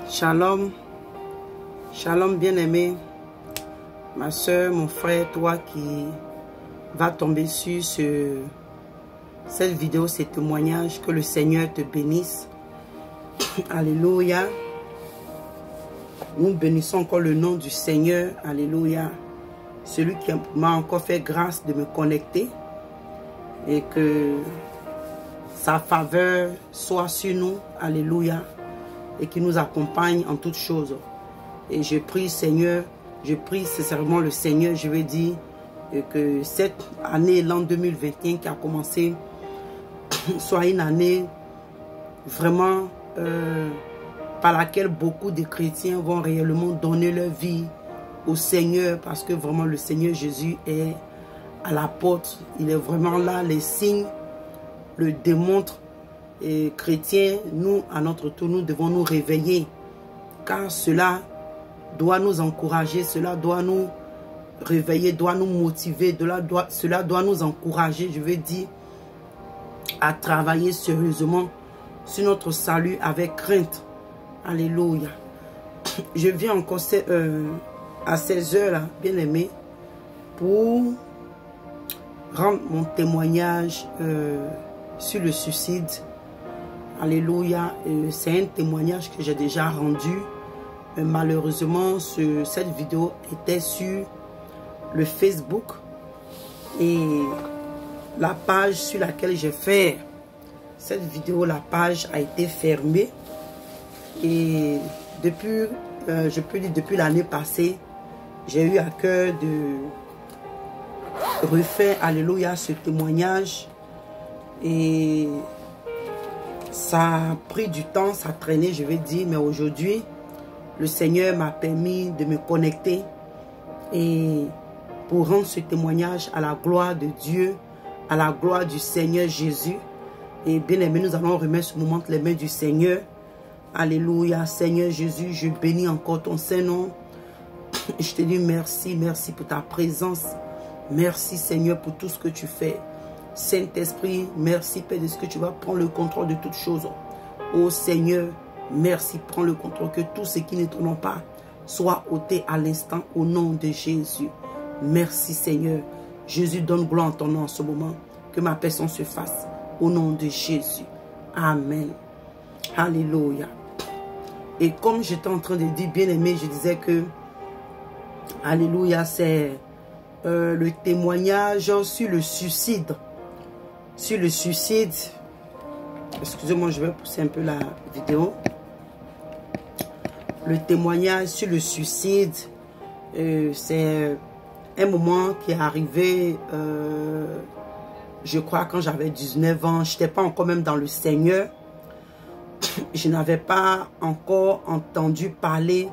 Shalom, shalom bien-aimé, ma soeur, mon frère, toi qui va tomber sur cette vidéo, ces témoignages, que le Seigneur te bénisse. Alléluia. Nous bénissons encore le nom du Seigneur. Alléluia. Celui qui m'a encore fait grâce de me connecter et que sa faveur soit sur nous. Alléluia. Et qui nous accompagne en toutes choses. Et je prie, Seigneur, je prie sincèrement le Seigneur, je veux dire, que cette année, l'an 2021 qui a commencé, soit une année vraiment par laquelle beaucoup de chrétiens vont réellement donner leur vie au Seigneur, parce que vraiment le Seigneur Jésus est à la porte. Il est vraiment là, les signes le démontrent. Et chrétiens, nous, à notre tour, nous devons nous réveiller, car cela doit nous encourager, cela doit nous réveiller, doit nous motiver, cela doit nous encourager, je veux dire, à travailler sérieusement sur notre salut avec crainte. Alléluia. Je viens encore à ces heures-là, bien aimé, pour rendre mon témoignage sur le suicide. Alléluia. C'est un témoignage que j'ai déjà rendu. Malheureusement, cette vidéo était sur le Facebook. Et la page sur laquelle j'ai fait cette vidéo, la page a été fermée. Et depuis, je peux dire depuis l'année passée, j'ai eu à cœur de refaire, alléluia, ce témoignage. Et ça a pris du temps, ça traînait, je vais dire, mais aujourd'hui, le Seigneur m'a permis de me connecter et pour rendre ce témoignage à la gloire de Dieu, à la gloire du Seigneur Jésus. Et bien aimé, nous allons remettre ce moment entre les mains du Seigneur. Alléluia, Seigneur Jésus, je bénis encore ton Saint-Nom. Je te dis merci, merci pour ta présence. Merci Seigneur pour tout ce que tu fais. Saint-Esprit, merci Père de ce que tu vas prendre le contrôle de toutes choses. Ô Seigneur, merci, prends le contrôle, que tout ce qui ne t'honore pas soit ôté à l'instant au nom de Jésus. Merci Seigneur. Jésus, donne gloire en ton nom en ce moment. Que ma personne se fasse au nom de Jésus. Amen. Alléluia. Et comme j'étais en train de dire, bien aimé, je disais que alléluia, c'est le témoignage sur le suicide. Sur le suicide, excusez-moi, je vais pousser un peu la vidéo. Le témoignage sur le suicide, c'est un moment qui est arrivé, je crois, quand j'avais 19 ans. Je n'étais pas encore même dans le Seigneur. Je n'avais pas encore entendu parler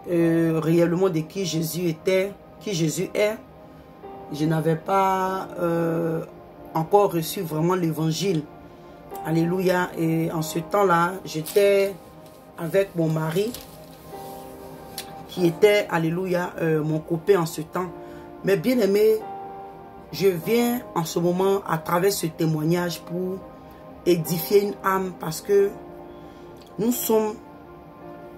réellement de qui Jésus était, qui Jésus est. Je n'avais pas encore reçu vraiment l'évangile. Alléluia. Et en ce temps-là, j'étais avec mon mari qui était, alléluia, mon copain en ce temps. Mais bien aimé, je viens en ce moment à travers ce témoignage pour édifier une âme, parce que nous sommes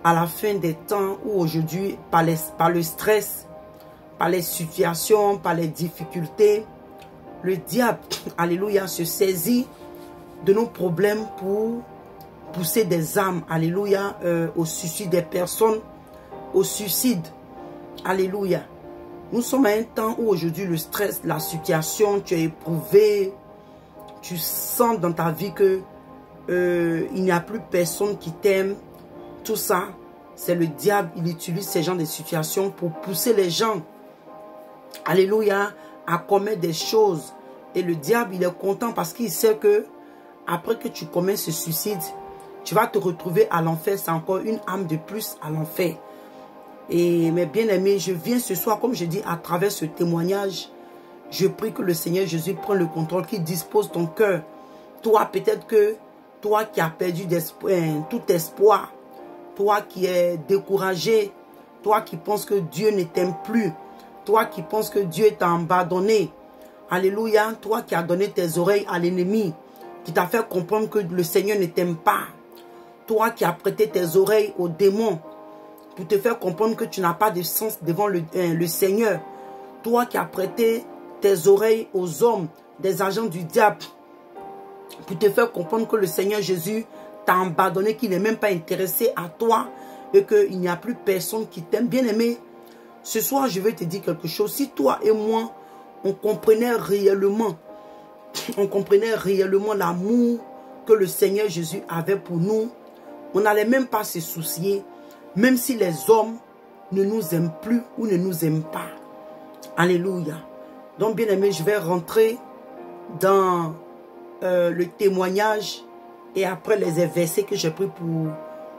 à la fin des temps où aujourd'hui, par le stress, par les situations, par les difficultés, le diable, alléluia, se saisit de nos problèmes pour pousser des âmes, alléluia, au suicide des personnes, au suicide, alléluia. Nous sommes à un temps où aujourd'hui le stress, la situation, tu es éprouvé, tu sens dans ta vie que il n'y a plus personne qui t'aime. Tout ça, c'est le diable, il utilise ces genres de situations pour pousser les gens, alléluia, à commettre des choses. Et le diable, il est content parce qu'il sait que après que tu commets ce suicide, tu vas te retrouver à l'enfer. C'est encore une âme de plus à l'enfer. Et mes bien-aimés, je viens ce soir, comme je dis, à travers ce témoignage, je prie que le Seigneur Jésus prenne le contrôle, qu'il dispose ton cœur. Toi, peut-être que toi qui as perdu tout espoir, toi qui es découragé, toi qui penses que Dieu ne t'aime plus, toi qui penses que Dieu t'a abandonné, alléluia, toi qui as donné tes oreilles à l'ennemi, qui t'a fait comprendre que le Seigneur ne t'aime pas. Toi qui as prêté tes oreilles aux démons pour te faire comprendre que tu n'as pas de sens devant le Seigneur. Toi qui as prêté tes oreilles aux hommes, des agents du diable, pour te faire comprendre que le Seigneur Jésus t'a abandonné, qu'il n'est même pas intéressé à toi et qu'il n'y a plus personne qui t'aime. Bien-aimé, ce soir, je vais te dire quelque chose. Si toi et moi, on comprenait réellement l'amour que le Seigneur Jésus avait pour nous, on n'allait même pas se soucier, même si les hommes ne nous aiment plus ou ne nous aiment pas. Alléluia. Donc, bien-aimé, je vais rentrer dans le témoignage et après les versets que j'ai pris pour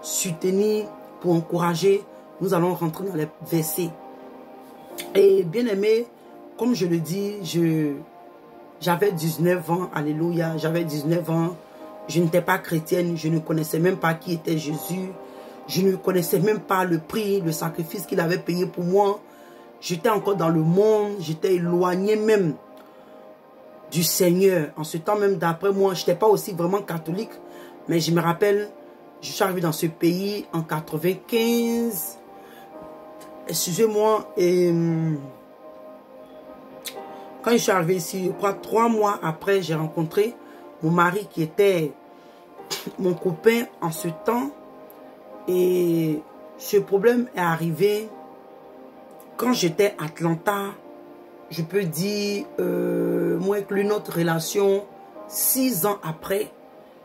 soutenir, pour encourager, nous allons rentrer dans les versets. Et bien-aimé, comme je le dis, j'avais 19 ans, alléluia, j'avais 19 ans, je n'étais pas chrétienne, je ne connaissais même pas qui était Jésus, je ne connaissais même pas le prix, le sacrifice qu'il avait payé pour moi. J'étais encore dans le monde, j'étais éloigné même du Seigneur. En ce temps même, d'après moi, je n'étais pas aussi vraiment catholique, mais je me rappelle, je suis arrivé dans ce pays en 95, excusez-moi, et quand je suis arrivé ici, je crois 3 mois après, j'ai rencontré mon mari qui était mon copain en ce temps. Et ce problème est arrivé quand j'étais à Atlanta. Je peux dire, moi avec lui, notre relation, 6 ans après.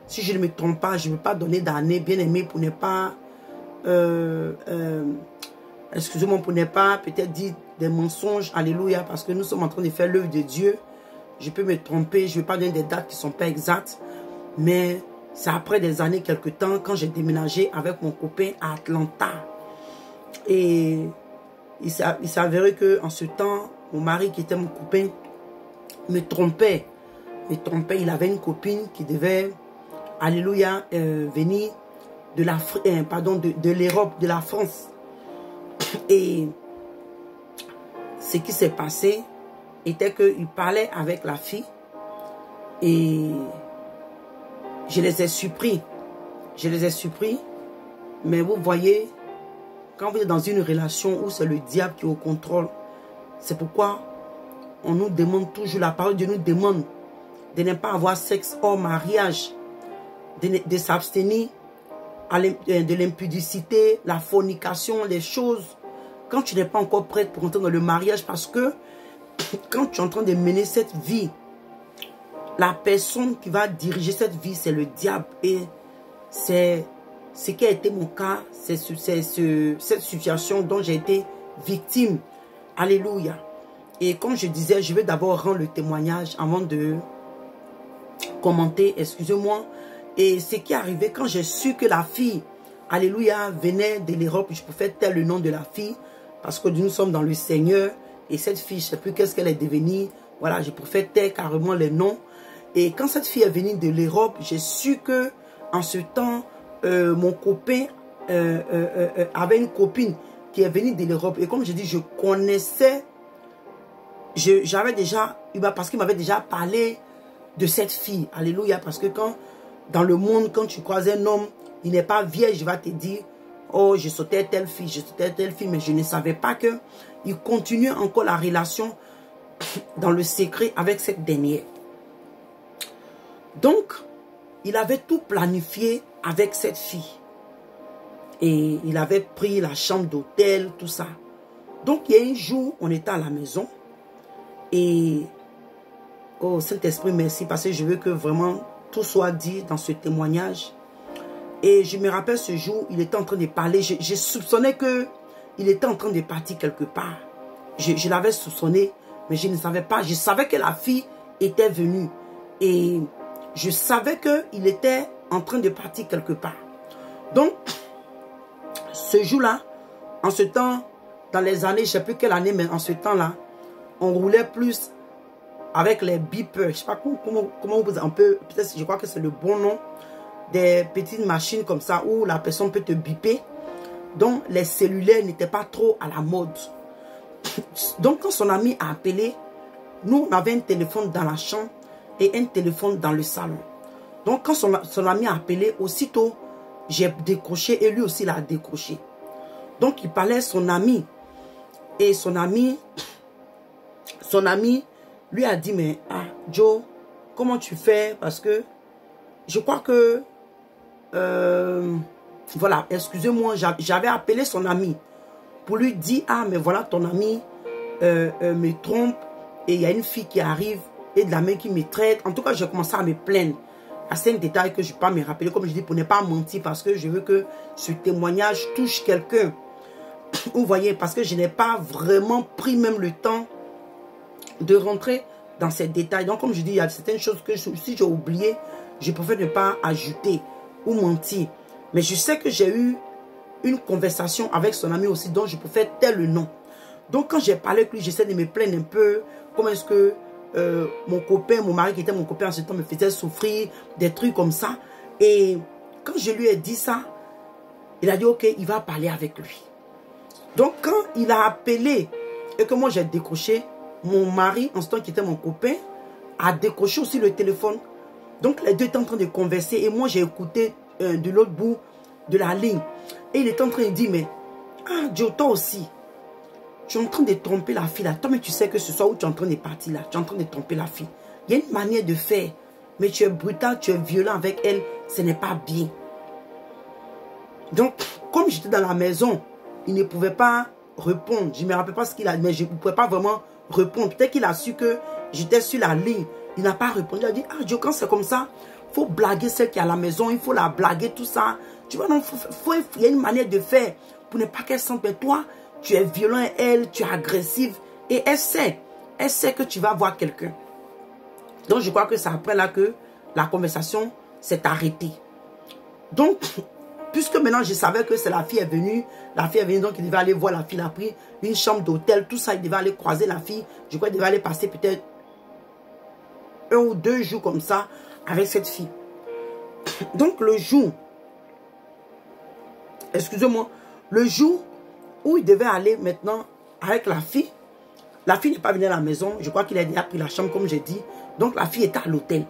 Si je ne me trompe pas, je ne veux pas donner d'année, bien aimé, pour ne pas... excusez-moi, pour ne pas peut-être dire des mensonges, alléluia, parce que nous sommes en train de faire l'œuvre de Dieu. Je peux me tromper, je ne vais pas donner des dates qui ne sont pas exactes, mais c'est après des années, quelques temps, quand j'ai déménagé avec mon copain à Atlanta. Et il s'est avéré qu'en ce temps, mon mari qui était mon copain me trompait. Il avait une copine qui devait, alléluia, venir de l'Europe, de la France. Et ce qui s'est passé était qu'il parlait avec la fille et je les ai surpris. Mais vous voyez, quand vous êtes dans une relation où c'est le diable qui est au contrôle, c'est pourquoi on nous demande toujours, la parole de Dieu nous demande de ne pas avoir sexe hors mariage, de s'abstenir de l'impudicité, la fornication, les choses, quand tu n'es pas encore prête pour entrer dans le mariage, parce que quand tu es en train de mener cette vie, la personne qui va diriger cette vie, c'est le diable. Et c'est ce qui a été mon cas, c'est cette situation dont j'ai été victime. Alléluia. Et comme je disais, je vais d'abord rendre le témoignage avant de commenter, excusez-moi. Et ce qui est arrivé quand j'ai su que la fille, alléluia, venait de l'Europe, je pouvais taire le nom de la fille, parce que nous sommes dans le Seigneur, et cette fille, je ne sais plus qu'est-ce qu'elle est devenue, voilà, je pouvais taire carrément les noms. Et quand cette fille est venue de l'Europe, j'ai su que en ce temps, mon copain avait une copine qui est venue de l'Europe. Et comme je dis, je connaissais, j'avais déjà, parce qu'il m'avait déjà parlé de cette fille. Alléluia, parce que quand, dans le monde, quand tu croises un homme, il n'est pas vierge, il va te dire, oh, je sautais telle fille, mais je ne savais pas que il continue encore la relation dans le secret avec cette dernière. Donc, il avait tout planifié avec cette fille. Et il avait pris la chambre d'hôtel, tout ça. Donc, il y a un jour, on était à la maison. Et, oh Saint-Esprit, merci, parce que je veux que vraiment tout soit dit dans ce témoignage. Et je me rappelle ce jour, il était en train de parler. Je soupçonnais qu'il était en train de partir quelque part. Je l'avais soupçonné, mais je ne savais pas. Je savais que la fille était venue. Et je savais qu'il était en train de partir quelque part. Donc, ce jour-là, en ce temps, dans les années, je ne sais plus quelle année, mais en ce temps-là, on roulait plus avec les beepers. Je ne sais pas comment on peut, peut-être, je crois que c'est le bon nom, des petites machines comme ça où la personne peut te biper. Donc, les cellulaires n'étaient pas trop à la mode. Donc, quand son ami a appelé, nous, on avait un téléphone dans la chambre et un téléphone dans le salon. Donc, quand son ami a appelé, aussitôt, j'ai décroché et lui aussi l'a décroché. Donc, il parlait à son ami. Et son ami lui a dit, mais Joe, comment tu fais? Parce que je crois que, voilà, excusez-moi, j'avais appelé son ami pour lui dire, mais voilà, ton ami me trompe et il y a une fille qui arrive et de la main qui me traite. En tout cas, j'ai commencé à me plaindre. C'est un détail que je ne peux pas me rappeler, comme je dis, pour ne pas mentir, parce que je veux que ce témoignage touche quelqu'un. Vous voyez, parce que je n'ai pas vraiment pris même le temps de rentrer dans ces détails. Donc, comme je dis, il y a certaines choses que si j'ai oublié, je préfère ne pas ajouter ou mentir. Mais je sais que j'ai eu une conversation avec son ami aussi, dont je peux faire tel le nom. Donc, quand j'ai parlé avec lui, j'essaie de me plaindre un peu. Comment est-ce que mon copain, mon mari qui était mon copain en ce temps, me faisait souffrir, des trucs comme ça. Et quand je lui ai dit ça, il a dit, ok, il va parler avec lui. Donc, quand il a appelé et que moi j'ai décroché, mon mari, en ce temps qui était mon copain, a décroché aussi le téléphone. Donc, les deux étaient en train de converser et moi j'ai écouté de l'autre bout de la ligne. Et il était en train de dire, mais, Joe, toi aussi, tu es en train de tromper la fille là. Toi, mais tu sais que ce soir où tu es en train de partir là, tu es en train de tromper la fille. Il y a une manière de faire, mais tu es brutal, tu es violent avec elle, ce n'est pas bien. Donc, comme j'étais dans la maison, il ne pouvait pas répondre. Je ne me rappelle pas ce qu'il a dit, mais je ne pouvais pas vraiment répondre. Peut-être qu'il a su que j'étais sur la ligne. Il n'a pas répondu. Il a dit, Joe, quand c'est comme ça, il faut blaguer celle qui est à la maison. Il faut la blaguer, tout ça. Tu vois, non, il y a une manière de faire pour ne pas qu'elle sente. Mais toi, tu es violent et elle, tu es agressive. Et elle sait que tu vas voir quelqu'un. Donc, je crois que c'est après là que la conversation s'est arrêtée. Donc, puisque maintenant je savais que c'est la fille est venue, donc il devait aller voir la fille, il a pris une chambre d'hôtel, tout ça, il devait aller croiser la fille. Je crois qu'il devait aller passer peut-être 1 ou 2 jours comme ça avec cette fille. Donc le jour, excusez-moi, le jour où il devait aller maintenant avec la fille n'est pas venue à la maison, je crois qu'il a déjà pris la chambre comme j'ai dit, donc la fille était à l'hôtel.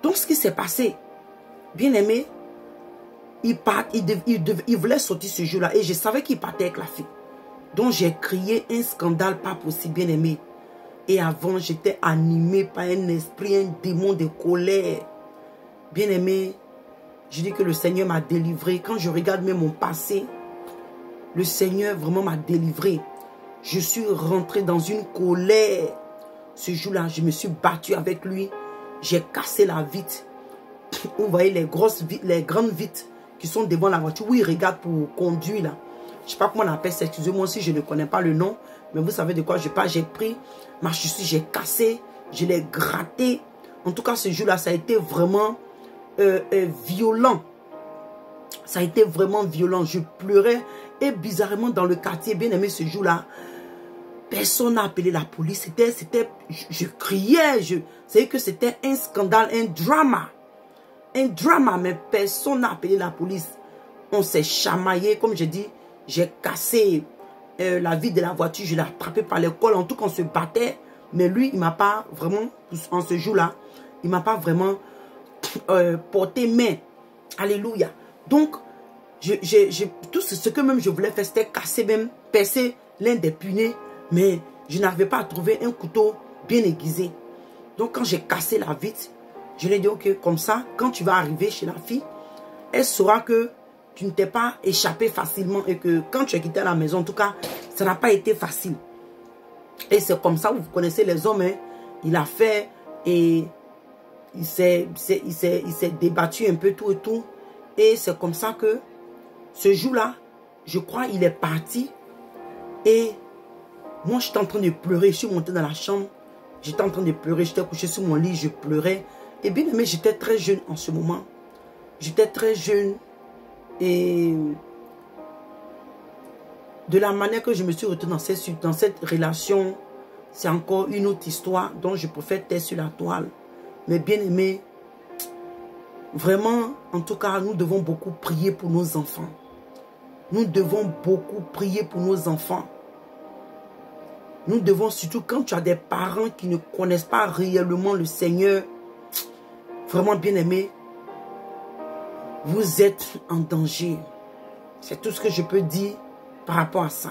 Donc ce qui s'est passé, bien aimé, il voulait sortir ce jour-là et je savais qu'il partait avec la fille. Donc j'ai crié un scandale pas possible, bien aimé. Et avant, j'étais animé par un esprit, un démon de colère. Bien aimé, je dis que le Seigneur m'a délivré. Quand je regarde même mon passé, le Seigneur vraiment m'a délivré. Je suis rentré dans une colère. Ce jour-là, je me suis battu avec lui. J'ai cassé la vitre. Vous voyez les grosses vitres, les grandes vitres qui sont devant la voiture. Oui, regarde pour conduire là. Je ne sais pas comment on appelle ça. Excusez-moi si je ne connais pas le nom. Mais vous savez de quoi je parle. J'ai pris ma chaussure, j'ai cassé. Je l'ai gratté. En tout cas, ce jour-là, ça a été vraiment violent. Ça a été vraiment violent. Je pleurais. Et bizarrement, dans le quartier, bien aimé, ce jour-là, personne n'a appelé la police. Je criais. Je savais que c'était un scandale, un drama. Un drama, mais personne n'a appelé la police. On s'est chamaillé, comme je dis, j'ai cassé la vitre de la voiture, je l'ai attrapé par le col. En tout cas, on se battait, mais lui, il ne m'a pas vraiment, en ce jour-là, il ne m'a pas vraiment porté main. Alléluia. Donc, tout ce que même je voulais faire, c'était casser même, percer l'un des punais, mais je n'arrivais pas à trouver un couteau bien aiguisé. Donc, quand j'ai cassé la vitre, je lui ai dit, ok, comme ça, quand tu vas arriver chez la fille, elle saura que tu ne t'es pas échappé facilement et que quand tu es quitté à la maison, en tout cas, ça n'a pas été facile. Et c'est comme ça, vous connaissez les hommes, hein, il a fait et il s'est débattu un peu tout et tout. Et c'est comme ça que ce jour-là, je crois, il est parti. Et moi, j'étais en train de pleurer. Je suis monté dans la chambre. J'étais en train de pleurer. J'étais couché sur mon lit. Je pleurais. Et bien aimé, j'étais très jeune en ce moment. J'étais très jeune. Et de la manière que je me suis retrouvée dans cette relation, c'est encore une autre histoire dont je préfère taire sur la toile. Mais bien aimé, vraiment, en tout cas, nous devons beaucoup prier pour nos enfants. Nous devons beaucoup prier pour nos enfants. Nous devons, surtout quand tu as des parents qui ne connaissent pas réellement le Seigneur, vraiment bien aimé, vous êtes en danger. C'est tout ce que je peux dire par rapport à ça.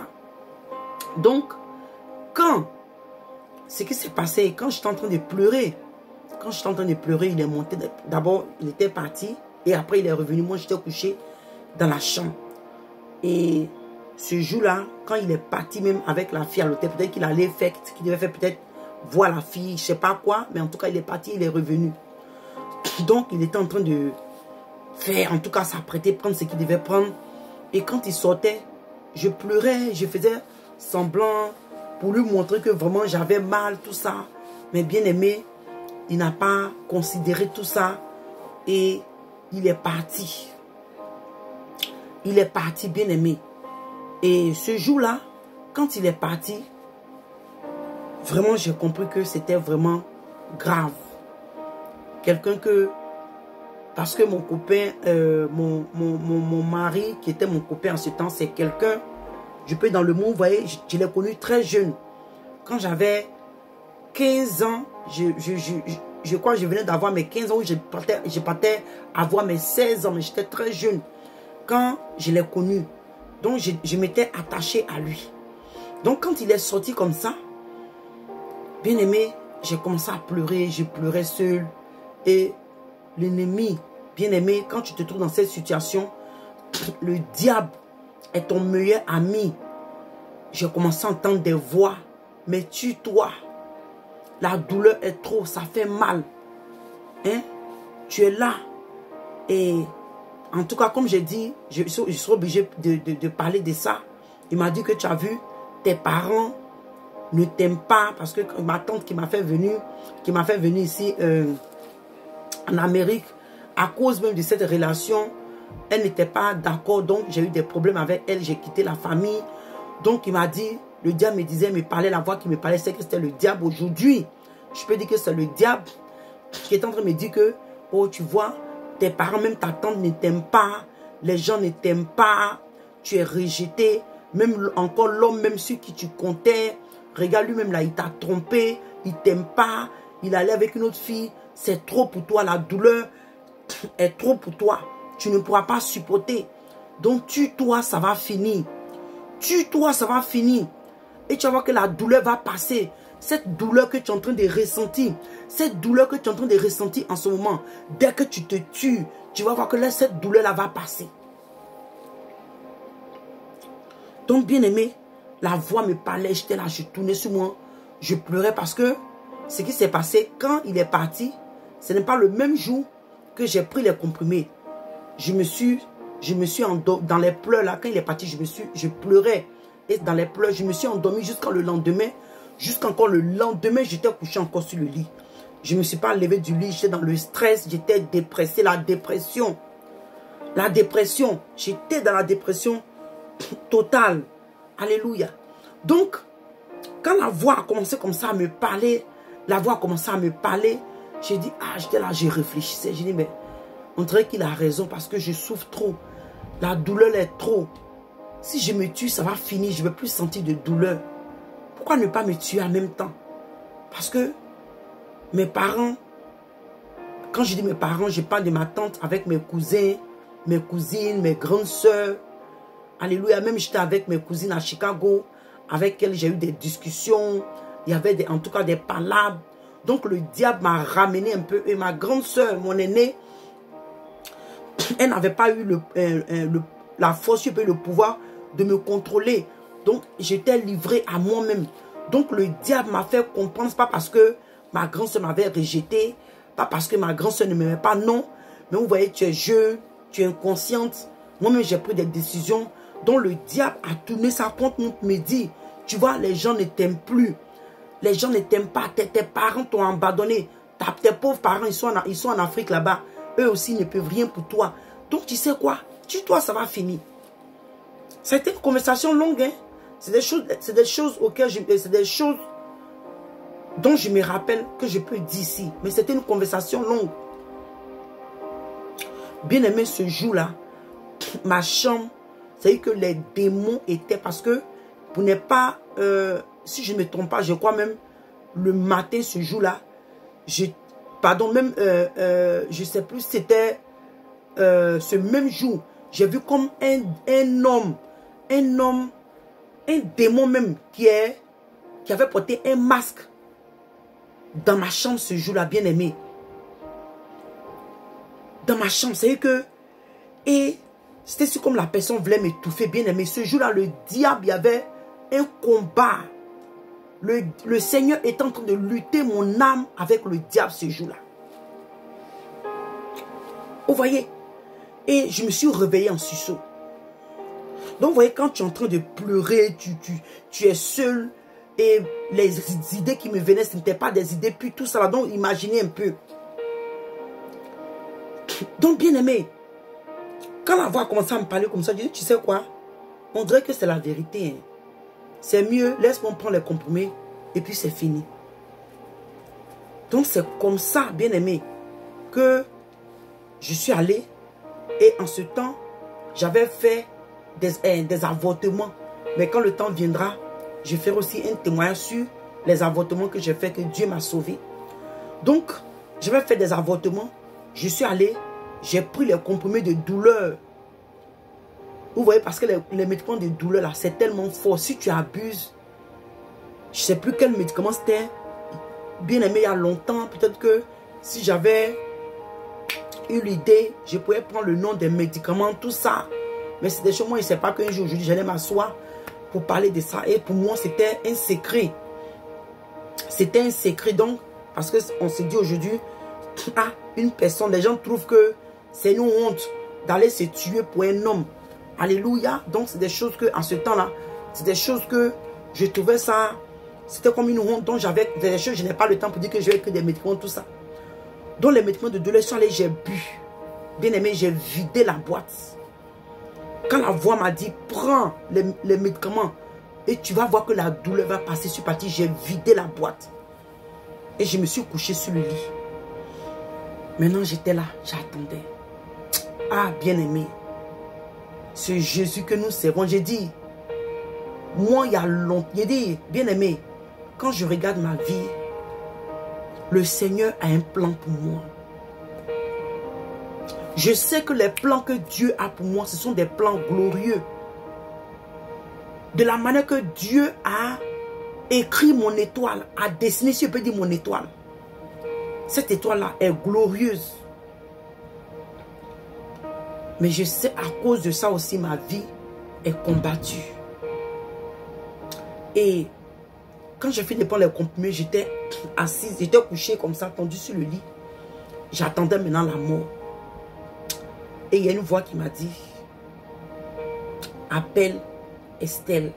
Donc, quand ce qui s'est passé, quand j'étais en train de pleurer, il est monté. D'abord, il était parti et après, il est revenu. Moi, j'étais couché dans la chambre. Et ce jour-là, quand il est parti même avec la fille à l'hôtel, peut-être qu'il allait faire, qu'il devait faire peut-être voir la fille, je ne sais pas quoi, mais en tout cas, il est parti, il est revenu. Donc, il était en train de faire, en tout cas, s'apprêter, prendre ce qu'il devait prendre. Et quand il sortait, je pleurais, je faisais semblant pour lui montrer que vraiment j'avais mal, tout ça. Mais bien aimé, il n'a pas considéré tout ça et il est parti. Il est parti, bien aimé. Et ce jour-là, quand il est parti, vraiment j'ai compris que c'était vraiment grave. Quelqu'un que... Parce que mon copain, mon mari, qui était mon copain en ce temps, c'est quelqu'un, je peux dans le monde, vous voyez, je l'ai connu très jeune. Quand j'avais 15 ans, je crois que je venais d'avoir mes 15 ans, où je partais avoir mes 16 ans, mais j'étais très jeune quand je l'ai connu. Donc, je m'étais attaché à lui. Donc, quand il est sorti comme ça, bien aimé, j'ai commencé à pleurer, je pleurais seul. Et l'ennemi, bien aimé, quand tu te trouves dans cette situation, le diable est ton meilleur ami. J'ai commencé à entendre des voix, mais tue-toi. La douleur est trop, ça fait mal. Hein? Tu es là. Et en tout cas, comme j'ai dit, je suis obligé de parler de ça. Il m'a dit que tu as vu, tes parents ne t'aiment pas. Parce que ma tante qui m'a fait venir ici en Amérique, à cause même de cette relation, elle n'était pas d'accord. Donc, j'ai eu des problèmes avec elle. J'ai quitté la famille. Donc, il m'a dit, le diable me parlait, la voix qui me parlait, c'est que c'était le diable aujourd'hui. Je peux dire que c'est le diable qui est en train de me dire que, oh, tu vois, tes parents, même ta tante ne t'aiment pas, les gens ne t'aiment pas, tu es rejeté, même encore l'homme, même celui qui tu comptais, regarde lui-même là, il t'a trompé, il t'aime pas, il allait avec une autre fille, c'est trop pour toi, la douleur est trop pour toi, tu ne pourras pas supporter. Donc tue-toi, ça va finir. Tue-toi, ça va finir. Et tu vas voir que la douleur va passer. Cette douleur que tu es en train de ressentir, cette douleur que tu es en train de ressentir en ce moment, dès que tu te tues, tu vas voir que là, cette douleur-là va passer. Donc, bien aimé, la voix me parlait, j'étais là, je tournais sur moi, je pleurais parce que ce qui s'est passé, quand il est parti, ce n'est pas le même jour que j'ai pris les comprimés. Je me suis endormi dans les pleurs là, quand il est parti, je pleurais. Et dans les pleurs, je me suis endormi jusqu'au lendemain. Jusqu'encore le lendemain, j'étais couché encore sur le lit. Je ne me suis pas levé du lit, j'étais dans le stress, j'étais dépressé, la dépression. La dépression, j'étais dans la dépression totale. Alléluia. Donc, quand la voix a commencé comme ça à me parler, j'ai dit, ah, j'étais là, je réfléchissais. J'ai dit, mais on dirait qu'il a raison parce que je souffre trop. La douleur est trop. Si je me tue, ça va finir, je ne vais plus sentir de douleur. Pourquoi ne pas me tuer en même temps? Parce que mes parents, quand je dis mes parents, je parle de ma tante avec mes cousins, mes cousines, mes grandes soeurs. Alléluia, même j'étais avec mes cousines à Chicago, avec qui j'ai eu des discussions. Il y avait en tout cas des palabres. Donc le diable m'a ramené un peu. Et ma grande soeur, mon aînée, elle n'avait pas eu la force, le pouvoir de me contrôler. Donc, j'étais livré à moi-même. Donc, le diable m'a fait comprendre, pas parce que ma grand-soeur m'avait rejeté, pas parce que ma grand-soeur ne m'aimait pas, non. Mais vous voyez, tu es jeune, tu es inconsciente. Moi-même, j'ai pris des décisions dont le diable a tourné sa compte, me dit, tu vois, les gens ne t'aiment plus. Les gens ne t'aiment pas. Tes parents t'ont abandonné. Tes pauvres parents, ils sont en Afrique là-bas. Eux aussi ne peuvent rien pour toi. Donc, tu sais quoi? Tue-toi, ça va finir. C'était une conversation longue, hein? C'est des choses auxquelles c'est des choses dont je me rappelle que je peux dire ici. Mais c'était une conversation longue. Bien aimé, ce jour-là, ma chambre, c'est que les démons étaient, parce que vous n'êtes pas, si je ne me trompe pas, je crois même le matin, ce jour-là, je ne sais plus, c'était ce même jour, j'ai vu comme un homme, un démon même qui avait porté un masque dans ma chambre ce jour-là, bien aimé. Dans ma chambre, c'est que... Et c'était comme la personne voulait m'étouffer, bien aimé. Ce jour-là, le diable, il y avait un combat. Le Seigneur est en train de lutter mon âme avec le diable ce jour-là. Vous voyez? Et je me suis réveillé en sursaut. Donc, vous voyez, quand tu es en train de pleurer, tu es seul. Et les idées qui me venaient, ce n'étaient pas des idées, puis tout ça. Donc, imaginez un peu. Donc, bien aimé, quand la voix a commencé à me parler comme ça, je dis, tu sais quoi? On dirait que c'est la vérité. Hein. C'est mieux, laisse-moi prendre les comprimés et puis c'est fini. Donc, c'est comme ça, bien aimé, que je suis allé. Et en ce temps, j'avais fait des avortements. Mais quand le temps viendra, je ferai aussi un témoignage sur les avortements que j'ai fait, que Dieu m'a sauvé. Donc, j'avais fait des avortements. Je suis allé, j'ai pris les comprimés de douleur. Vous voyez, parce que les médicaments de douleur, là, c'est tellement fort. Si tu abuses, je ne sais plus quel médicament c'était. Bien aimé il y a longtemps. Peut-être que si j'avais eu l'idée, je pouvais prendre le nom des médicaments, tout ça. Mais c'est des choses, moi, je ne sais pas qu'un jour, aujourd'hui, j'allais m'asseoir pour parler de ça. Et pour moi, c'était un secret. C'était un secret, donc, parce qu'on se dit aujourd'hui, ah, une personne, les gens trouvent que c'est une honte d'aller se tuer pour un homme. Alléluia. Donc, c'est des choses que, en ce temps-là, c'est des choses que je trouvais ça, c'était comme une honte. Donc, j'avais des choses, je n'ai pas le temps pour dire que je vais écrire des médicaments, tout ça. Donc, les médicaments de douleur sont allés, j'ai bu. Bien aimé, j'ai vidé la boîte. Quand la voix m'a dit, prends les médicaments et tu vas voir que la douleur va passer sur partie, j'ai vidé la boîte. Et je me suis couché sur le lit. Maintenant, j'étais là, j'attendais. Ah, bien aimé, ce Jésus que nous servons, j'ai dit, moi, il y a longtemps, j'ai dit, bien aimé, quand je regarde ma vie, le Seigneur a un plan pour moi. Je sais que les plans que Dieu a pour moi, ce sont des plans glorieux. De la manière que Dieu a écrit mon étoile, a dessiné, si je peux dire mon étoile. Cette étoile-là est glorieuse. Mais je sais à cause de ça aussi, ma vie est combattue. Et quand j'ai fini de prendre les comprimés, j'étais assise, j'étais couchée comme ça, tendue sur le lit. J'attendais maintenant la mort. Et il y a une voix qui m'a dit, appelle Estelle.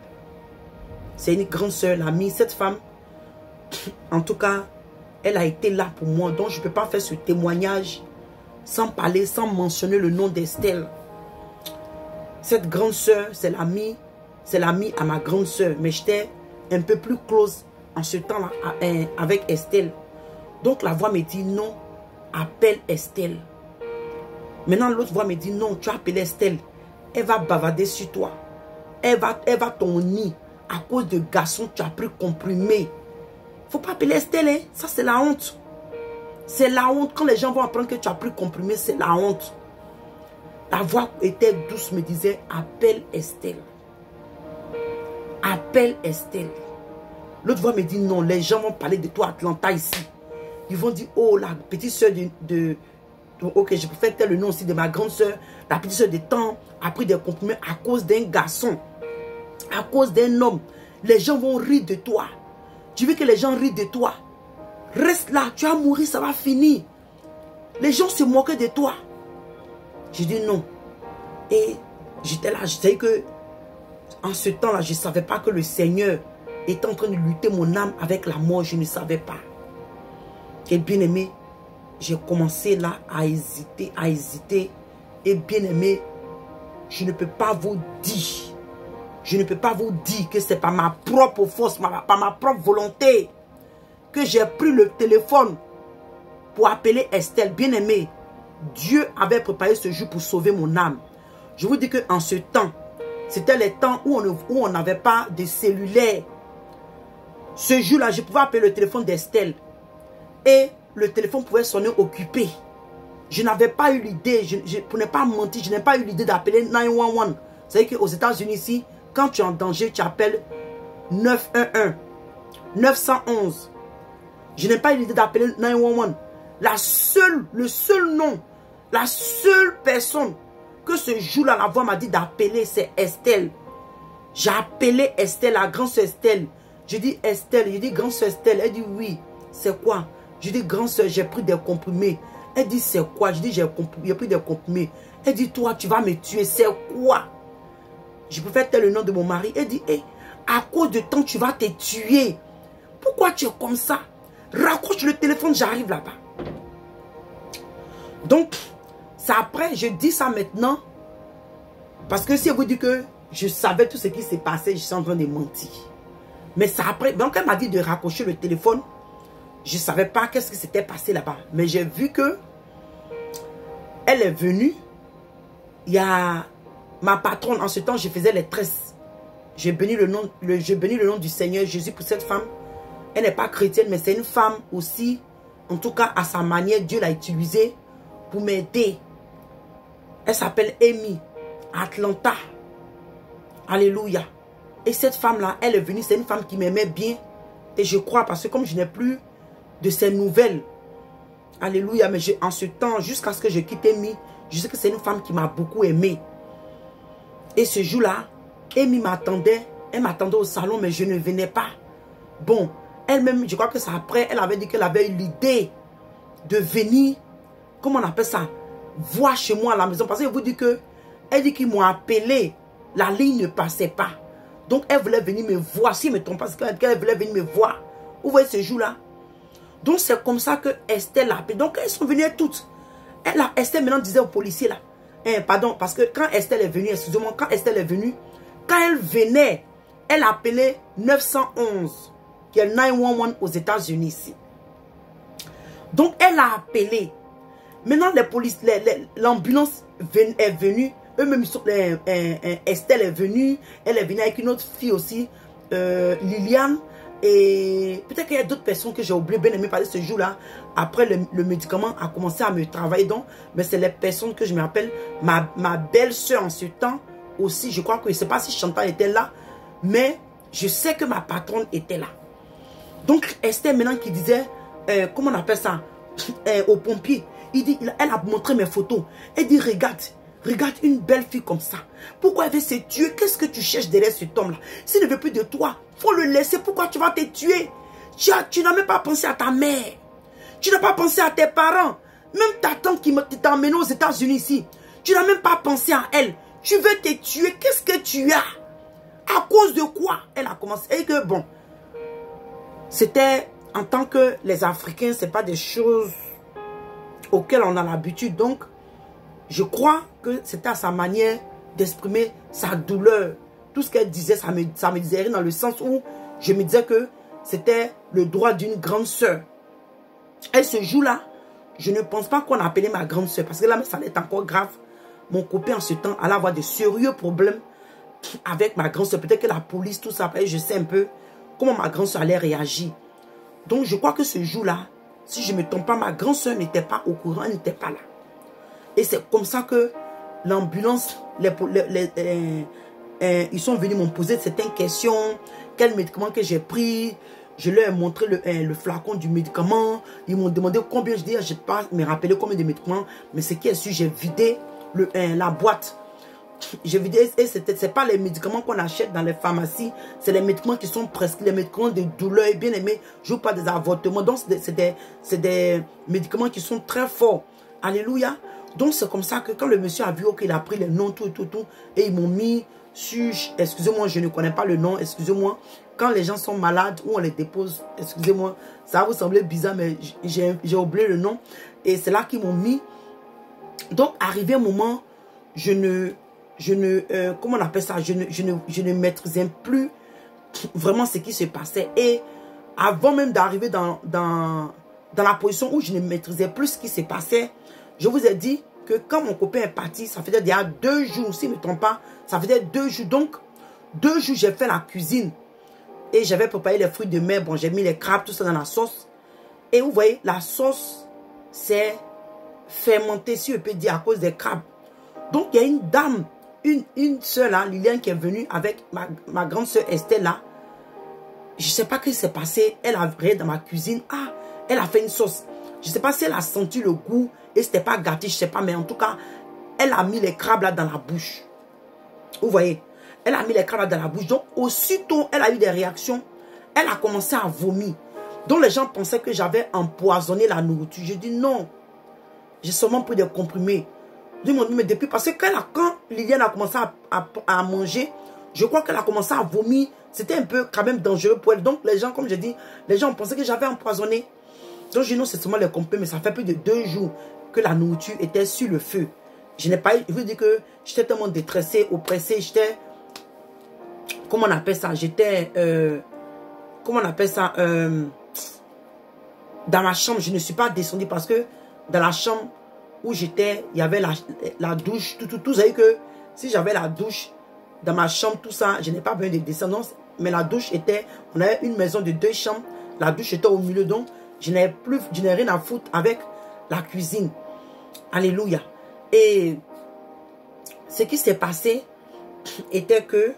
C'est une grande soeur, l'amie. Cette femme, en tout cas, elle a été là pour moi. Donc, je ne peux pas faire ce témoignage sans parler, sans mentionner le nom d'Estelle. Cette grande soeur, c'est l'amie à ma grande soeur. Mais j'étais un peu plus close en ce temps-là avec Estelle. Donc, la voix me dit, non, appelle Estelle. Maintenant, l'autre voix me dit, non, tu as appelé Estelle. Elle va bavarder sur toi. Elle va ton nid. À cause de garçons, tu as pris comprimé. Il ne faut pas appeler Estelle, hein? Ça, c'est la honte. C'est la honte. Quand les gens vont apprendre que tu as pris comprimé, c'est la honte. La voix était douce, me disait, appelle Estelle. Appelle Estelle. L'autre voix me dit, non, les gens vont parler de toi, Atlanta, ici. Ils vont dire, oh, la petite soeur ok, je peux faire tel le nom aussi de ma grande soeur. La petite soeur de temps a pris des comprimés à cause d'un garçon. À cause d'un homme. Les gens vont rire de toi. Tu veux que les gens rient de toi? Reste là, tu vas mourir, ça va finir. Les gens se moquaient de toi. J'ai dit non. Et j'étais là, je savais que en ce temps-là, je ne savais pas que le Seigneur était en train de lutter mon âme avec la mort. Je ne savais pas. Et bien aimé, j'ai commencé là à hésiter. Et bien aimé, je ne peux pas vous dire. Je ne peux pas vous dire que c'est par ma propre force, par ma propre volonté que j'ai pris le téléphone pour appeler Estelle. Bien aimé, Dieu avait préparé ce jour pour sauver mon âme. Je vous dis qu'en ce temps, c'était les temps où on n'avait pas de cellulaire. Ce jour-là, je pouvais appeler le téléphone d'Estelle. Et le téléphone pouvait sonner occupé. je n'avais pas eu l'idée, pour ne pas mentir, je n'ai pas eu l'idée d'appeler 911. Vous savez qu'aux États-Unis ici, quand tu es en danger, tu appelles 911, 911. Je n'ai pas eu l'idée d'appeler 911. Le seul nom, la seule personne que ce jour-là, la voix m'a dit d'appeler, c'est Estelle. J'ai appelé Estelle, la grande soeur Estelle. Je dis Estelle, je dis grande soeur Estelle. Elle dit oui, c'est quoi? Je dis grande soeur, j'ai pris des comprimés. Elle dit c'est quoi? Je dis j'ai pris des comprimés. Elle dit toi, tu vas me tuer, c'est quoi? Je préfère taire le nom de mon mari. Elle dit hey, à cause de temps, tu vas te tuer. Pourquoi tu es comme ça? Raccroche le téléphone, j'arrive là-bas. Donc, c'est après, je dis ça maintenant. Parce que si elle vous dit que je savais tout ce qui s'est passé, je suis en train de mentir. Mais c'est après, donc elle m'a dit de raccrocher le téléphone. Je ne savais pas qu'est-ce qui s'était passé là-bas. Mais j'ai vu que elle est venue. Il y a ma patronne. En ce temps, je faisais les tresses. J'ai béni le nom du Seigneur Jésus pour cette femme. Elle n'est pas chrétienne, mais c'est une femme aussi. En tout cas, à sa manière, Dieu l'a utilisée pour m'aider. Elle s'appelle Amy, Atlanta. Alléluia. Et cette femme-là, elle est venue, c'est une femme qui m'aimait bien. Et je crois, parce que comme je n'ai plus de ses nouvelles, alléluia, mais en ce temps, jusqu'à ce que je quitte Amy, je sais que c'est une femme qui m'a beaucoup aimé. Et ce jour-là, Amy m'attendait, elle m'attendait au salon, mais je ne venais pas. Bon, elle-même, je crois que c'est après, elle avait dit qu'elle avait eu l'idée de venir, comment on appelle ça, voir chez moi à la maison. Parce que je vous dis que, elle dit qu'ils m'ont appelé, la ligne ne passait pas. Donc elle voulait venir me voir, si je ne me trompe pas, parce qu'elle voulait venir me voir. Vous voyez ce jour-là? Donc c'est comme ça que Estelle l'a appelé. Donc elles sont venues toutes. Estelle maintenant disait aux policiers là, pardon, parce que quand Estelle est venue, excusez-moi, quand Estelle est venue, quand elle venait, elle appelait 911, qui est 911 aux États-Unis ici. Donc elle a appelé. Maintenant les polices, l'ambulance est venue. Eux-mêmes, Estelle est venue. Elle est venue avec une autre fille aussi, Liliane. Et peut-être qu'il y a d'autres personnes que j'ai oublié, bien aimé parler ce jour-là. Après, le médicament a commencé à me travailler. Donc, mais c'est les personnes que je me rappelle. Ma belle-sœur en ce temps aussi, je crois que je ne sais pas si Chantal était là. Mais je sais que ma patronne était là. Donc, Estelle maintenant qui disait, comment on appelle ça, aux pompiers. Elle a montré mes photos. Elle dit, regarde une belle fille comme ça. Pourquoi elle veut se tuer? Qu'est-ce que tu cherches derrière cet homme-là? S'il ne veut plus de toi, faut le laisser. Pourquoi tu vas te tuer? Tu n'as même pas pensé à ta mère. Tu n'as pas pensé à tes parents. Même ta tante qui t'a emmené aux États-Unis ici. Tu n'as même pas pensé à elle. Tu veux te tuer. Qu'est-ce que tu as? À cause de quoi? Elle a commencé. Et que bon, c'était en tant que les Africains, ce n'est pas des choses auxquelles on a l'habitude. Donc, je crois que c'était à sa manière d'exprimer sa douleur. Tout ce qu'elle disait, ça me disait rien dans le sens où je me disais que c'était le droit d'une grande sœur. Et ce jour-là, je ne pense pas qu'on a appelé ma grande sœur. Parce que là, ça allait être encore grave. Mon copain en ce temps allait avoir de sérieux problèmes avec ma grande sœur. Peut-être que la police, tout ça, je sais un peu comment ma grande sœur allait réagir. Donc, je crois que ce jour-là, si je ne me trompe pas, ma grande sœur n'était pas au courant, elle n'était pas là. Et c'est comme ça que l'ambulance, ils sont venus me poser certaines questions. Quel médicament que j'ai pris? Je leur ai montré le flacon du médicament. Ils m'ont demandé combien. Je dis, je ne sais pas me rappeler combien de médicaments. Mais ce qui est sûr, j'ai vidé la boîte. J'ai vidé, et ce n'est pas les médicaments qu'on achète dans les pharmacies. C'est les médicaments qui sont prescrits, les médicaments de douleur. Et bien aimé, je ne joue pas des avortements. Donc, c'est des médicaments qui sont très forts. Alléluia. Donc, c'est comme ça que quand le monsieur a vu qu'il a pris les noms, tout, et ils m'ont mis sur, excusez-moi, je ne connais pas le nom, excusez-moi, quand les gens sont malades ou on les dépose, excusez-moi, ça va vous sembler bizarre, mais j'ai oublié le nom. Et c'est là qu'ils m'ont mis. Donc, arrivé un moment, comment on appelle ça, je ne maîtrisais plus vraiment ce qui se passait. Et avant même d'arriver dans la position où je ne maîtrisais plus ce qui se passait, je vous ai dit que quand mon copain est parti, ça faisait déjà 2 jours, si je ne me trompe pas, ça faisait 2 jours. Donc, 2 jours, j'ai fait la cuisine. Et j'avais préparé les fruits de mer. Bon, j'ai mis les crabes, tout ça dans la sauce. Et vous voyez, la sauce, c'est fermenté, si je peux dire, à cause des crabes. Donc, il y a une dame, une soeur là, Liliane, qui est venue avec ma grande soeur Estelle là. Je ne sais pas ce qui s'est passé. Elle a vrai dans ma cuisine. Ah, elle a fait une sauce. Je ne sais pas si elle a senti le goût et c'était pas gâté, je ne sais pas. Mais en tout cas, elle a mis les crabes là dans la bouche. Vous voyez? Elle a mis les crabes là dans la bouche. Donc, aussitôt, elle a eu des réactions. Elle a commencé à vomir. Donc, les gens pensaient que j'avais empoisonné la nourriture. J'ai dit non. J'ai seulement pris des comprimés. Ils m'ont dit, mais depuis, parce que quand Liliane a commencé à manger, je crois qu'elle a commencé à vomir. C'était un peu quand même dangereux pour elle. Donc, les gens, comme je dis, les gens pensaient que j'avais empoisonné. Donc, je dis non, c'est seulement les comprimés, mais ça fait plus de 2 jours que la nourriture était sur le feu. Je n'ai pas eu, je veux dire que j'étais tellement détressé, oppressé, j'étais, comment on appelle ça? J'étais, comment on appelle ça? Dans ma chambre, je ne suis pas descendue parce que dans la chambre où j'étais, il y avait la douche, tout. Vous savez que si j'avais la douche dans ma chambre, tout ça, je n'ai pas besoin de descendance. Mais la douche était, on avait une maison de 2 chambres. La douche était au milieu, donc je n'ai rien à foutre avec la cuisine. Alléluia. Et ce qui s'est passé était que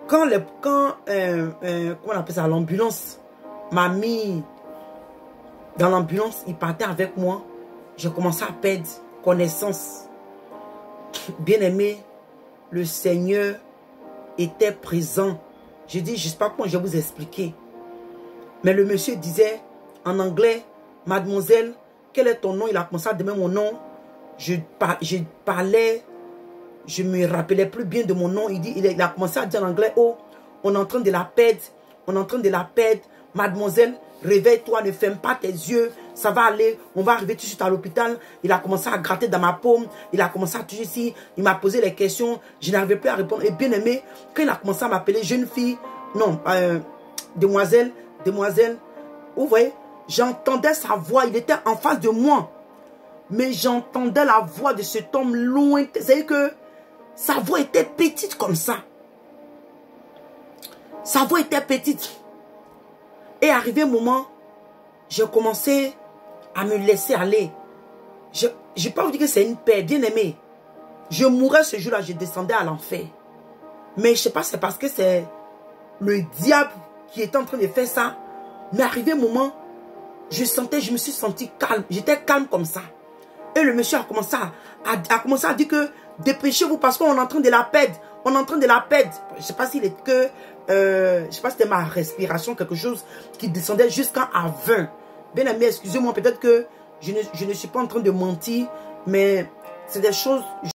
quand comment on appelle ça, l'ambulance m'a mis dans l'ambulance, il partait avec moi. J'ai commencé à perdre connaissance. Bien aimé, le Seigneur était présent. Je dis, je ne sais pas comment je vais vous expliquer. Mais le monsieur disait en anglais, mademoiselle, quel est ton nom? Il a commencé à demander mon nom. Je parlais, je ne me rappelais plus bien de mon nom. Il a commencé à dire en anglais, oh, on est en train de la perdre. On est en train de la perdre. Mademoiselle, réveille-toi, ne ferme pas tes yeux. Ça va aller, on va arriver tout de suite à l'hôpital. Il a commencé à gratter dans ma paume. Il a commencé à toucher ici. Il m'a posé les questions. Je n'arrivais plus à répondre. Et bien aimé, quand il a commencé à m'appeler jeune fille, non, demoiselle, vous voyez, j'entendais sa voix. Il était en face de moi. Mais j'entendais la voix de cet homme loin. C'est-à-dire que sa voix était petite comme ça. Sa voix était petite. Et arrivé un moment, j'ai commencé à me laisser aller. Je ne vais pas vous dire que c'est une paix, bien aimé. Je mourais ce jour-là, je descendais à l'enfer. Mais je ne sais pas, c'est parce que c'est le diable qui était en train de faire ça. Mais arrivé un moment, je me suis senti calme. J'étais calme comme ça. Et le monsieur a commencé à dire que dépêchez-vous parce qu'on est en train de la perdre. On est en train de la perdre. Je ne sais pas s'il est que... je ne sais pas si c'était ma respiration, quelque chose qui descendait jusqu'à 20. Bien aimé, excusez-moi, peut-être que je ne suis pas en train de mentir, mais c'est des choses...